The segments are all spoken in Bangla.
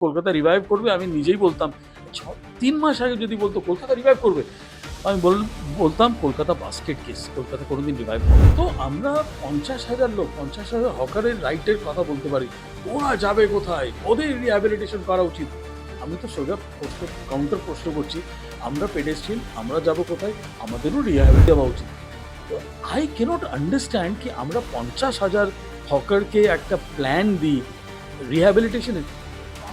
কলকাতা রিভাইভ করবে, আমি নিজেই বলতাম ৩ মাস আগে যদি বলতো কলকাতা রিভাইভ করবে, আমি বলতাম কলকাতা বাস্কেট কেস, কলকাতা কোনোদিন রিভাইভ হবে না। তো আমরা ৫০,০০০ লোক, ৫০,০০০ হকারের রাইটের কথা বলতে পারি, ওরা যাবে কোথায়, ওদের রিহ্যাবিলিটেশন করা উচিত। আমি তো সোজা কাউন্টার প্রশ্ন করছি, আমরা পেডেস্ট্রিয়ান, আমরা যাব কোথায়, আমাদেরও রিহ্যাবিলিট দেওয়া উচিত। তো আই ক্যানট আন্ডারস্ট্যান্ড কি আমরা ৫০,০০০ হকারকে একটা প্ল্যান দিই রিহ্যাবিলিটেশনের।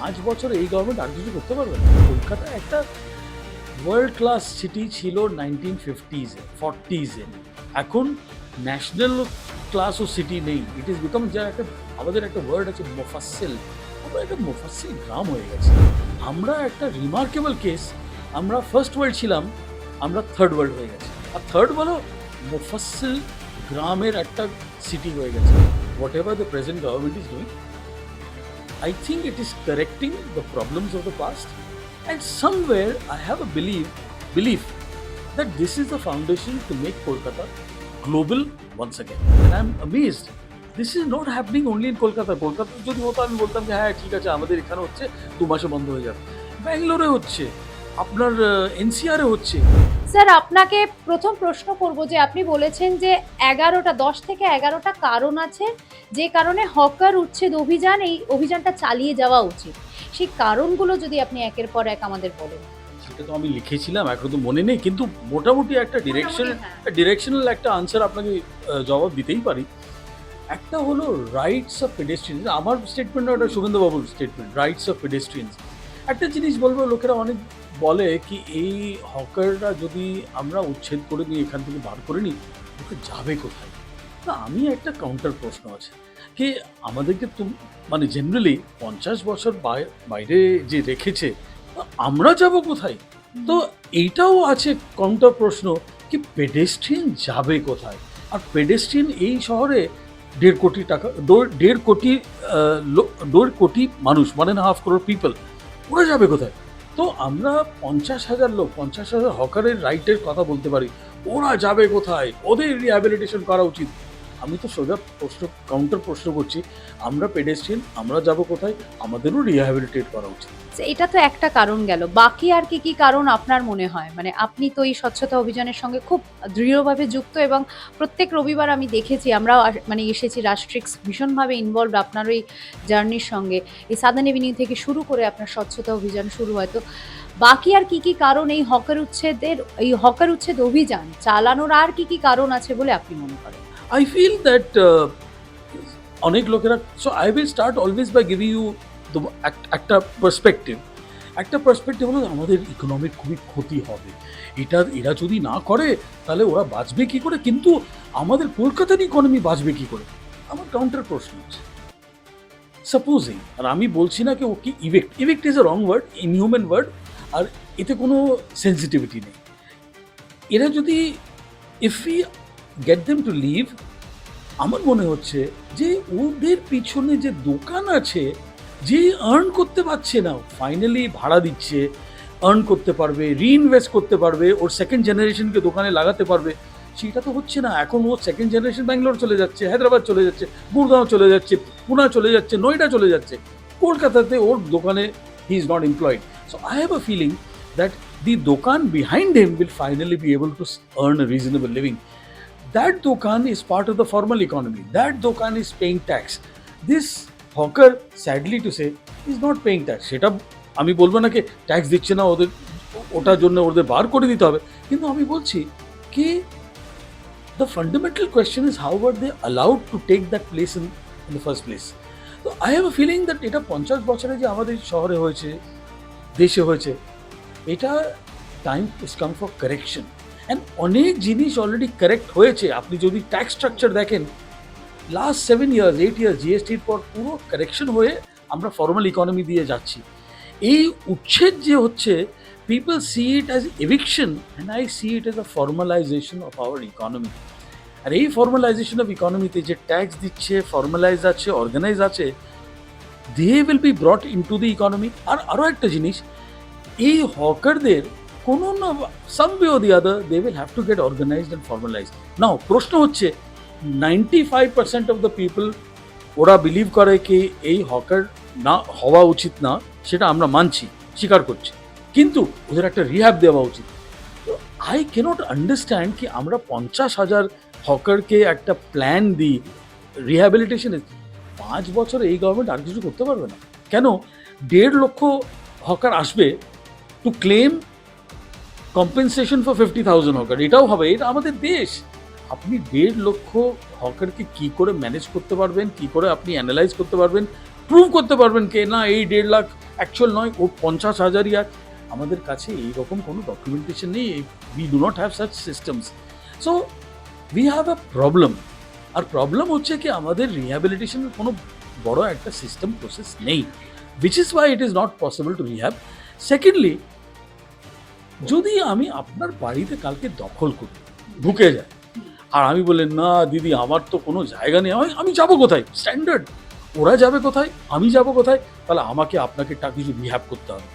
৫ বছর এই গভর্নমেন্ট আর কিছু করতে পারবে না। কলকাতা একটা ওয়ার্ল্ড ক্লাস সিটি ছিল 1950s 40s এ। এখন ন্যাশনাল ক্লাসও সিটি নেই। ইট ইজ বিকাম যা একটা আমাদের একটা ওয়ার্ড আছে মোফাসসিল। আমরা একটা মোফাসসিল গ্রাম হয়ে গেছি। আমরা একটা রিমার্কেবল কেস, আমরা ফার্স্ট ওয়ার্ল্ড ছিলাম, আমরা থার্ড ওয়ার্ল্ড হয়ে গেছি। আর থার্ড বলো মোফাসসিল গ্রামের একটা সিটি হয়ে গেছে। What ever the present government is doing, I think it is correcting the problems of the past, and somewhere I have a belief that this is the foundation to make Kolkata global once again. And I'm amazed. This is not happening only in Kolkata. Kolkata যদি হতো আমি বলতাম যে হ্যাঁ ঠিক আছে আমাদের এখানে হচ্ছে 2 মাসে বন্ধ হয়ে যাবে। ব্যাঙ্গালোরে হচ্ছে, আপনার এনসিআর এ হচ্ছে। স্যার আপনাকে প্রথম প্রশ্ন করব যে আপনি বলেছেন যে 10 থেকে 11টা কারণ আছে যে কারণে হকার উচ্ছেদ অভিযান, এই অভিযানটা চালিয়ে যাওয়া উচিত। সেই কারণগুলো যদি আপনি একের পর এক আমাদের বলেন। সেটা তো আমি লিখেছিলাম, এখন তো মনে নেই, কিন্তু মোটামুটি একটা ডিরেকশনাল একটা আনসার আপনাকে জবাব দিতেই পারি। একটা হলো রাইটস অফ পেডেস্ট্রিয়ানস। আমার স্টেটমেন্ট না, ওটা শুভেন্দুবাবুর স্টেটমেন্ট, রাইটস অফ পেডেস্ট্রিয়ানস। একটা জিনিস বলবো, লোকেরা অনেক বলে কি এই হকাররা যদি আমরা উচ্ছেদ করে নিই, এখান থেকে বার করে নিই, ওকে যাবে কোথায়? তো আমি একটা কাউন্টার প্রশ্ন আছে কি আমাদেরকে মানে জেনারেলি ৫০ বছর বাইরে যে রেখেছে, আমরা যাব কোথায়? তো এইটাও আছে কাউন্টার প্রশ্ন কি পেডেস্ট্রিয়ান যাবে কোথায়? আর পেডেস্ট্রিয়ান এই শহরে ১.৫ কোটি টাকা, ১.৫ কোটি মানুষ, 1.5 crore পিপল, ওরা যাবে কোথায়? তো আমরা ৫০,০০০ লোক, ৫০,০০০ হকারের রাইটের কথা বলতে পারি, ওরা যাবে কোথায়, ওদের রিহ্যাবিলিটেশন করা উচিত। আমি তো সোজা কাউন্টার প্রশ্ন করছি, আমরা পেডেস্ট্রিয়ান, আমরা যাব কোথায়, আমাদেরও রিহ্যাবিলিটেট করা উচিত। এটা তো একটা কারণ গেল, বাকি আর কি কি কারণ আপনার মনে হয়? মানে আপনি তো এই স্বচ্ছতা অভিযানের সঙ্গে খুব দৃঢ়ভাবে যুক্ত এবং প্রত্যেক রবিবার আমি দেখেছি, আমরাও মানে এসেছি, রাষ্ট্রিক্স ভীষণভাবে ইনভলভড আপনার ওই জার্নির সঙ্গে। এই সাদার্ন এভিনিউ থেকে শুরু করে আপনার স্বচ্ছতা অভিযান শুরু হয়। তো বাকি আর কি কি কারণ এই হকার উচ্ছেদ অভিযান চালানোর আর কি কি কারণ আছে বলে আপনি মনে করেন? I feel that অনেক লোকেরা, so I will start always by giving you একটা পার্সপেক্টিভ হলো আমাদের ইকোনমিক খুবই ক্ষতি হবে, এরা যদি না করে তাহলে ওরা বাঁচবে কি করে, কিন্তু আমাদের কলকাতার ইকোনমি বাঁচবে কি করে? আমার কাউন্টার প্রশ্ন আছে, সাপোজিং, আর আমি বলছি না কি okay evict is a wrong word, inhuman word, আর এতে কোনো সেন্সিটিভিটি নেই। এরা যদি if you get them to leave, আমার মনে হচ্ছে যে ওদের পিছনে যে দোকান আছে, যে আর্ন করতে পারছে না, ফাইনালি ভাড়া দিচ্ছে, আর্ন করতে পারবে, রিইনভেস্ট করতে পারবে, ওর সেকেন্ড জেনারেশনকে দোকানে লাগাতে পারবে, সেটা তো হচ্ছে না। এখন ও সেকেন্ড জেনারেশন ব্যাঙ্গালোর চলে যাচ্ছে, হায়দ্রাবাদ চলে যাচ্ছে, গুরগাঁও চলে যাচ্ছে, পুনা চলে যাচ্ছে, নয়ডা চলে যাচ্ছে, কলকাতাতে ওর দোকানে he is not employed. So I have a feeling that the dokan behind him will finally be able to earn a reasonable living. That dokan is part of the formal economy. That dokan is paying tax. This hawker, sadly to say, is not paying tax. সেটা আমি বলবো না কি ট্যাক্স দিচ্ছে না, ওদের ওটার জন্য ওদের বার করে দিতে হবে, কিন্তু আমি বলছি কি the fundamental question is how were they allowed to take that place in the first place. So I have a feeling that এটা ৫০ বছরে যে আমাদের শহরে হয়েছে, দেশে হয়েছে, এটা time is come for correction. And অনেক জিনিস অলরেডি কারেক্ট হয়েছে। আপনি যদি ট্যাক্স স্ট্রাকচার দেখেন, লাস্ট 7 years 8 years জিএসটির পর পুরো কারেকশন হয়ে আমরা ফর্মাল ইকোনমি দিয়ে যাচ্ছি। এই উচ্ছেদ যে হচ্ছে, people see it as eviction, and I see it as a formalisation of our economy. আর এই ফর্মালাইজেশন অফ ইকোনমিতে যে ট্যাক্স দিচ্ছে, ফর্মালাইজ আছে, অর্গানাইজ আছে, they will be brought in to the economy. আর আরও একটা জিনিস, এই হকারদের কোনো না some way or the other they will have to get organized and formalized. Now প্রশ্ন হচ্ছে 95% অফ দ্য পিপল ওরা বিলিভ করে কি এই হকার না হওয়া উচিত না, সেটা আমরা মানছি, স্বীকার করছি, কিন্তু ওদের একটা রিহ্যাব দেওয়া উচিত। আই ক্যানট আন্ডারস্ট্যান্ড কি আমরা 50,000 হকারকে একটা প্ল্যান দিই রিহ্যাবিলিটেশনে, 5 বছরে এই গভর্নমেন্ট আর কিছু করতে পারবে না কেন? 1.5 লক্ষ হকার আসবে to claim compensation for 50,000 hawker, এটাও হবে, এটা আমাদের দেশ। আপনি 1.5 লক্ষ হকারকে কি করে ম্যানেজ করতে পারবেন, কি করে আপনি অ্যানালাইজ করতে পারবেন, প্রুভ করতে পারবেন কে না এই 1.5 লাখ অ্যাকচুয়াল নয়, ও 50,000ই আর আমাদের কাছে এইরকম কোনো ডকুমেন্টেশন নেই, we do not have such systems. So we have a problem. আর প্রবলেম হচ্ছে কি আমাদের রিহ্যাবিলিটেশনের কোনো বড় একটা সিস্টেম প্রসেস নেই, which is why it is not possible to rehab. Secondly, যদি আমি আপনার বাড়িতে কালকে দখল করি, ঢুকে যায়, আর আমি বললেন না দিদি আমার তো কোনো জায়গা নেই, আমি যাবো কোথায়? স্ট্যান্ডার্ড, ওরা যাবে কোথায়, আমি যাব কোথায়? তাহলে আমাকে আপনাকে কিছু রিহ্যাব করতে হবে।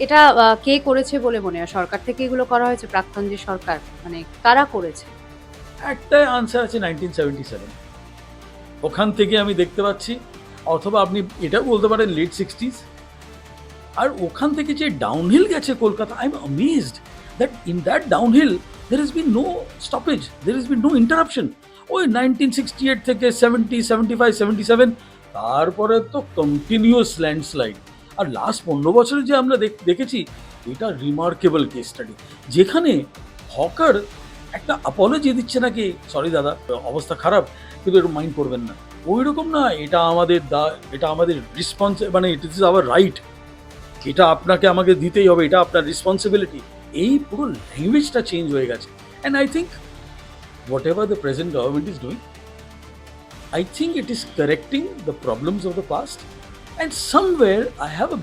এটা কে করেছে বলে মনে হয়? সরকার থেকে এগুলো করা হয়েছে? প্রাক্তন যে সরকার, মানে কারা করেছে? একটাই আনসার আছে 1977, ওখান থেকে আমি দেখতে পাচ্ছি, অথবা আপনি এটাও বলতে পারেন লেট 60s। আর ওখান থেকে যে ডাউনহিল গেছে Kolkata, I am amazed that in that downhill there is been no stoppage, there is been no interruption. ওই 1968 থেকে 70, 75, 77, তারপরে তো কন্টিনিউয়াস ল্যান্ডস্লাইড। আর লাস্ট 15 বছরে যে আমরা দেখেছি, এটা রিমার্কেবল কেস স্টাডি, যেখানে হকার একটা অ্যাপোলজি দিচ্ছে নাকি, সরি দাদা অবস্থা খারাপ কিন্তু একটু মাইন্ড করবেন না, ওই রকম না, এটা আমাদের এটা আমাদের রেসপন্স, মানে ইট ইজ আওয়ার রাইট, এটা আপনাকে আমাকে দিতেই হবে, এটা আপনার রেসপন্সিবিলিটি। এই পুরো ল্যাঙ্গুয়েজটা চেঞ্জ হয়ে গেছে। And I think what ever the present government is doing, I think it is correcting the problems of the past, and somewhere I have a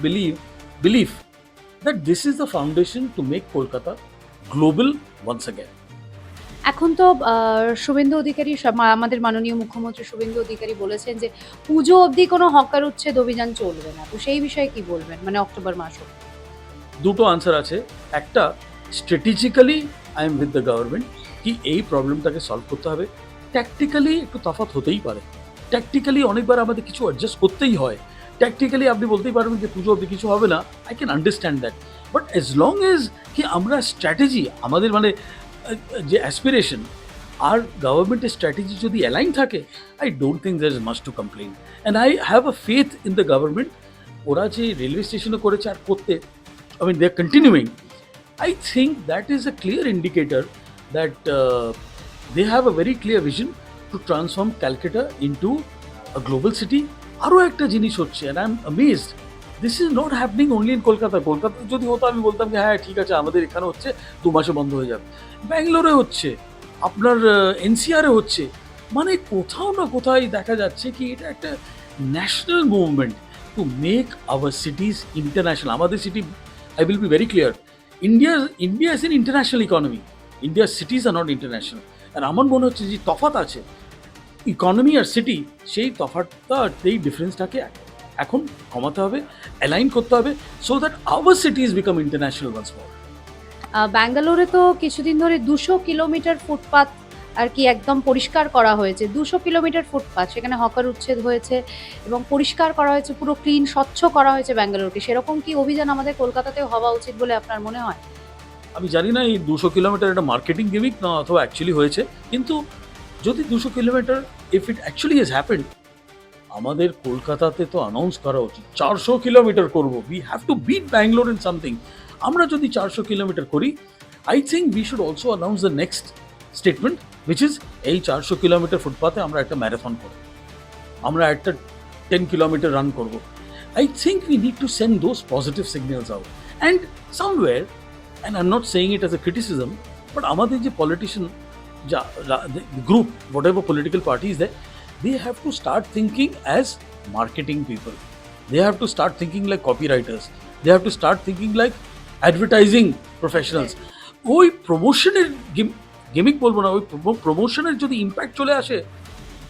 belief that this is the foundation to make Kolkata global once again. এখন তো শুভেন্দু অধিকারী, আমাদের মাননীয় মুখ্যমন্ত্রী শুভেন্দু অধিকারী বলেছেন যে পুজো অবধি কোনো হকার উচ্ছেদ অভিযান চলবে না, তো সেই বিষয়ে কি বলবেন? মানে অক্টোবর মাস অবধি। দুটো আনসার আছে, একটা strategically I am with the government কি এই প্রবলেমটাকে সলভ করতে হবে, ট্যাকটিক্যালি একটু তফাৎ হতেই পারে, ট্যাকটিক্যালি অনেকবার আমাদের কিছু অ্যাডজাস্ট করতেই হয়, ট্যাকটিক্যালি আপনি বলতেই পারবেন যে পুজো অবধি কিছু হবে না, I can understand that, but as long age কি আমরা স্ট্র্যাটেজি আমাদের মানে যে অ্যাসপিরেশন আর গভর্নমেন্টের স্ট্র্যাটেজি যদি অ্যালাইন থাকে, I don't think there is much to complain, and I have a faith in the government. ওরা যে রেলওয়ে স্টেশনে করেছে আর করতে, I mean, they're continuing. I think that is a clear indicator that they have a very clear vision to transform Calcutta into a global city. আরও একটা জিনিস হচ্ছে, and I'm amazed, this is not happening only in Kolkata. Kolkata যদি হতো আমি বলতাম যে হ্যাঁ ঠিক আছে আমাদের এখানে হচ্ছে 2 মাসে বন্ধ হয়ে যাবে, ব্যাঙ্গালোরে হচ্ছে, আপনার এনসিআরে হচ্ছে, মানে কোথাও না কোথায় দেখা যাচ্ছে কি এটা একটা national movement to make our সিটিজ international. আমাদের city, I will be very clear, India is an international economy. India's cities are not international. আর আমার মনে হচ্ছে যে তফাৎ আছে ইকোনমি আর সিটি, সেই তফাৎটা, এই ডিফারেন্সটাকে এখন কমাতে হবে, অ্যালাইন করতে হবে, so that our cities become international once more. ব্যাঙ্গালোরে তো কিছুদিন ধরে 200 কিলোমিটার ফুটপাত আর কি একদম পরিষ্কার করা হয়েছে, 200 কিলোমিটার ফুটপাত, সেখানে হকার উচ্ছেদ হয়েছে এবং পরিষ্কার করা হয়েছে, পুরো ক্লিন স্বচ্ছ করা হয়েছে ব্যাঙ্গালোরকে। সেরকম কি অভিযান আমাদের কলকাতাতেও হওয়া উচিত বলে আপনার মনে হয়? আমি জানি না এই 200 কিলোমিটার একটা মার্কেটিং গিমিক না অথবা অ্যাকচুয়ালি হয়েছে, কিন্তু যদি 200 kilometre if it actually has happened, আমাদের কলকাতাতে তো অ্যানাউন্স করা উচিত 400 কিলোমিটার করবো, we have to beat Bangalore in something. আমরা যদি 400 কিলোমিটার করি, I think we should also announce the next statement, which is এই 400 কিলোমিটার ফুটপাথে আমরা একটা ম্যারাথন করব, আমরা একটা 10 কিলোমিটার রান করব। I think we need to send those positive signals out. And somewhere, and I'm not saying it as a criticism, but আমাদের যে politician, the group, whatever political party is there, they have to start thinking as marketing people. They have to start thinking like copywriters. They have to start thinking like advertising professionals. ওই প্রমোশনের গেমিক বলবো না, ওই প্রমোশনের যদি ইম্প্যাক্ট চলে আসে,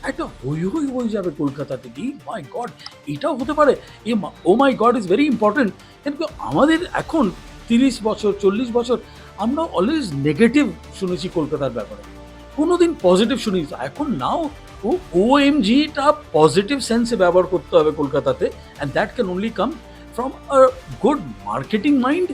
একটা হই হই হয়ে যাবে কলকাতাতে, কি মাই গড এটাও হতে পারে, ও মাই গড ইজ ভেরি ইম্পর্টেন্ট। কিন্তু আমাদের এখন 30 বছর 40 বছর আমরা অলওয়েজ নেগেটিভ শুনেছি কলকাতার ব্যাপারে, কোনোদিন পজিটিভ শুনি। এখন নাও OMGটা পজিটিভ সেন্সে ব্যবহার করতে হবে কলকাতাতে, and that can only come from a good marketing mind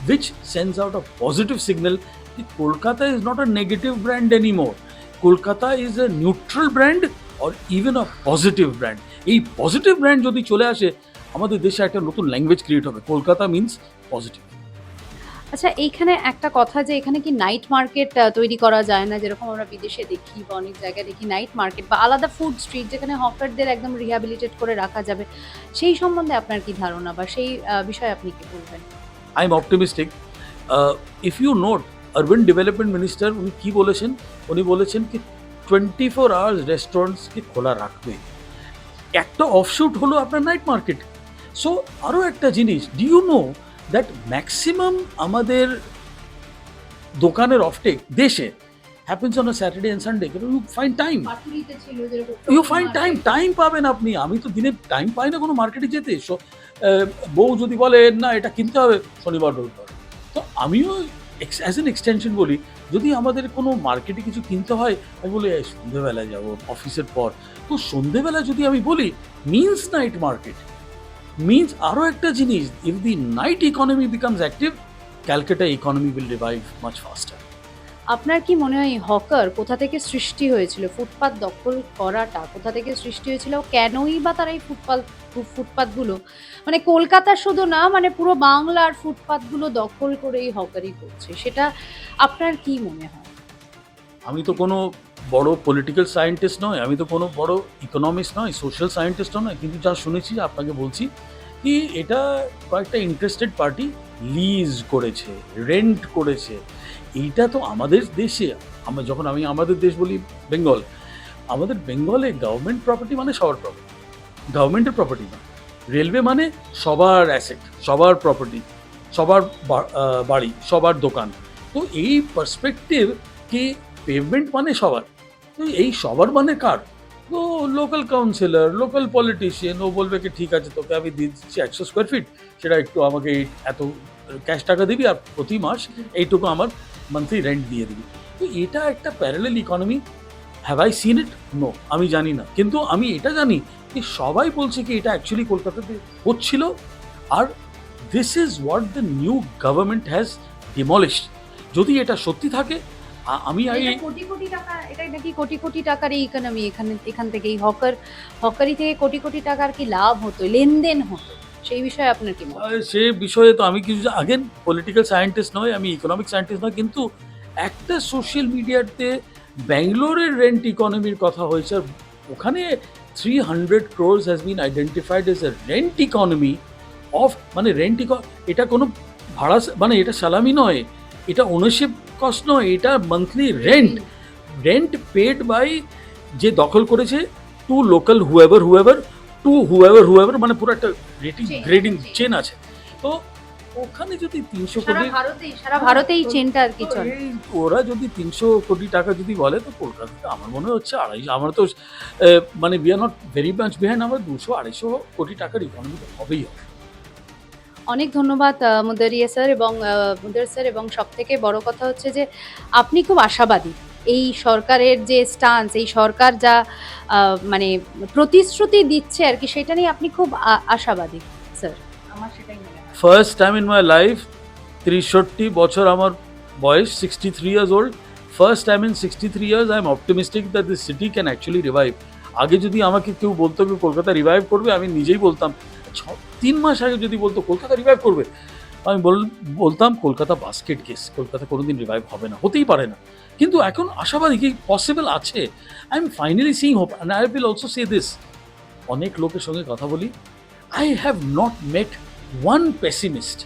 which sends out a positive signal that Kolkata is not a negative brand anymore. Kolkata is a neutral brand or even a positive brand. এই পজিটিভ ব্র্যান্ড যদি চলে আসে আমাদের দেশে একটা নতুন ল্যাঙ্গুয়েজ ক্রিয়েট হবে, কলকাতা মিন্স পজিটিভ। আচ্ছা, এইখানে একটা কথা যে এখানে কি নাইট মার্কেট তৈরি করা যায় না, যেরকম আমরা বিদেশে দেখি বা অনেক জায়গায় দেখি নাইট মার্কেট বা আলাদা ফুড স্ট্রিট যেখানে হকারদের একদম রিহ্যাবিলিটেট করে রাখা যাবে, সেই সম্বন্ধে আপনার কি ধারণা বা সেই বিষয়ে আপনি কি বলবেন? I am optimistic. If you note, urban development minister উনি কি বলেছেন, উনি বলেছেন কি 24 আওয়ার্স রেস্টুরেন্টসকে খোলা রাখবে। একটা অফশুট হলো আপনার নাইট মার্কেট। সো আরও একটা জিনিস, do you know that maximum আমাদের দোকানের অফটেক দেশে happens on a Saturday and Sunday. You find time, you find time পাবেন আপনি। আমি তো দিনে টাইম পাই না কোনো মার্কেটে যেতে। বউ যদি বলে না এটা কিনতে হবে শনিবার রবিবার, তো আমিও অ্যাজ এন এক্সটেনশন বলি, যদি আমাদের কোনো মার্কেটে কিছু কিনতে হয় আমি বলি সন্ধেবেলায় যাবো অফিসের পর। তো সন্ধেবেলা যদি আমি বলি মিন্স নাইট মার্কেট, মিন্স আরও একটা জিনিস, if the night economy becomes active, Calcutta economy will revive much ফাস্টার। আপনার কি মনে হয় হকার কোথা থেকে সৃষ্টি হয়েছিল? ফুটপাত দখল করাটা কোথা থেকে সৃষ্টি হয়েছিল? কেনই বা তারা এই ফুটপাতগুলো মানে কলকাতা শুধু না, মানে পুরো বাংলার ফুটপাতগুলো দখল করে এই হকারি করছে, সেটা আপনার কি মনে হয়? আমি তো কোনো বড় পলিটিক্যাল সায়েন্টিস্ট নয়, আমি তো কোনো বড় ইকোনমিস্ট নয়, সোশ্যাল সায়েন্টিস্টও নয়, কিন্তু যা শুনেছি আপনাকে বলছি কি এটা কয়েকটা ইন্টারেস্টেড পার্টি লিজ করেছে, রেন্ট করেছে। এইটা তো আমাদের দেশে, আমরা যখন আমি আমাদের দেশ বলি বেঙ্গল, আমাদের বেঙ্গলে গভর্নমেন্ট প্রপার্টি মানে সবার প্রপার্টি, গভর্নমেন্টের প্রপার্টি না। রেলওয়ে মানে সবার অ্যাসেট, সবার প্রপার্টি, সবার বাড়ি, সবার দোকান। তো এই পার্সপেক্টিভ কি পেভমেন্ট মানে সবার, তো এই সবার মানে কার? তো লোকাল কাউন্সিলর, লোকাল পলিটিশিয়ান, ও বলবে কি ঠিক আছে তোকে আমি দিয়ে দিচ্ছি 100 স্কোয়ার ফিট, সেটা একটু আমাকে এত ক্যাশ টাকা দিবি আর প্রতি মাস এইটুকু আমার মান্থলি রেন্ট দিয়ে দিবি। তো এটা একটা parallel economy. Have I seen it? No, আমি জানি না, কিন্তু আমি এটা জানি যে সবাই বলছে কি এটা অ্যাকচুয়ালি কলকাতাতে হচ্ছিল। আর this is what the new government has demolished. যদি এটা সত্যি থাকে, আমি কোটি কোটি টাকা, এটাই নাকি কোটি কোটি টাকার এই ইকোনমি, এখান থেকে এই হকারি থেকে কোটি কোটি টাকার কি লাভ হতো, লেনদেন হতো, সেই বিষয়ে আপনার কি মত? সে বিষয়ে তো আমি কিছু আগেন পলিটিক্যাল সায়েন্টিস্ট নয়, আমি ইকোনমিক সায়েন্টিস্ট নয়, কিন্তু একটা সোশ্যাল মিডিয়াতে ব্যাঙ্গালোরের রেন্ট ইকোনমির কথা হয়েছে, আর ওখানে 300 crores has been identified as a rent economy of, মানে এটা কোনো ভাড়া, মানে এটা সালামি নয়, এটা ওনারশিপ কস্ট নয়, এটা মান্থলি রেন্ট পেড বাই যে দখল করেছে টু লোকাল হুয়েভার, মানে পুরো একটা গ্রেডিং চেন আছে। তো ওখানে যদি 300 কোটি, সারা ভারতে এই চেনটা আর কি চলে, ওরা যদি 300 কোটি টাকা যদি বলে, তো কলকাতাতে আমার মনে হচ্ছে 250, আমার তো মানে we are not very much behind, আমার 200-250 কোটি টাকার ইকোনমি হবেই হবে। অনেক ধন্যবাদ মুদারিয়া স্যার এবং মুদার স্যার, এবং সব থেকে বড় কথা হচ্ছে যে আপনি খুব আশাবাদী এই সরকারের যে স্টান্স, এই সরকার যা মানে প্রতিশ্রুতি দিচ্ছে আর কি, সেটা নিয়ে আপনি খুব আশাবাদী স্যার, আমার সেটাই মনে হয়। First time in my life, 63 বছর আমার বয়স, 63 years old, first time in 63 years I am optimistic that this city can actually revive. আগে যদি আমাকে কেউ বলতো কি কলকাতা রিভাইভ করবে, আমি নিজেই বলতাম, 3 মাস আগে যদি বলতো কলকাতা রিভাইভ করবে, আমি বলতাম কলকাতা বাস্কেট কেস, কলকাতা কোনোদিন রিভাইভ হবে না, হতেই পারে না। কিন্তু এখন আশাবাদী কি পসিবল আছে। I am finally seeing hope, and I will also say this, অনেক লোকের সঙ্গে কথা বলি, I have not met one pessimist,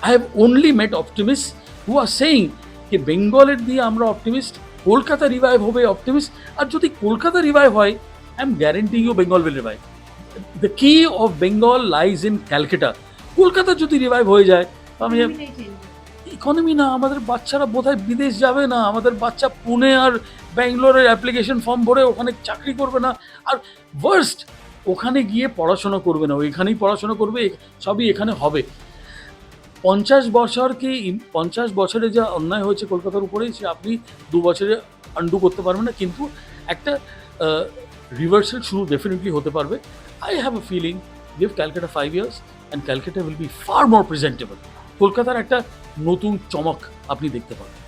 I have only met optimist who are saying যে বেঙ্গলের দিয়ে আমরা অপটিমিস্ট, কলকাতা রিভাইভ হবে অপটিমিস্ট। আর যদি কলকাতা রিভাইভ হয়, I am guarantee you Bengal will revive. The key of Bengal lies in Calcutta. Kolkata যদি রিভাইভ হয়ে যায়, আমি ইকোনমি না, আমাদের বাচ্চারা বোধহয় বিদেশ যাবে না, আমাদের বাচ্চা পুনে আর ব্যাঙ্গালোরের অ্যাপ্লিকেশন ফর্ম ভরে ওখানে চাকরি করবে না, আর ওয়ার্স্ট ওখানে গিয়ে পড়াশোনা করবে না, ওইখানেই পড়াশোনা করবে, সবই এখানে হবে। 50 বছরে যা অন্যায় হয়েছে কলকাতার উপরে, সে আপনি 2 বছরে আন্ডু করতে পারবেন না, কিন্তু একটা রিভার্সাল শুরু ডেফিনেটলি হতে পারবে। I have a feeling, give Calcutta 5 years, and Calcutta will be far more presentable. কলকাতার একটা নতুন চমক আপনি দেখতে পাবেন।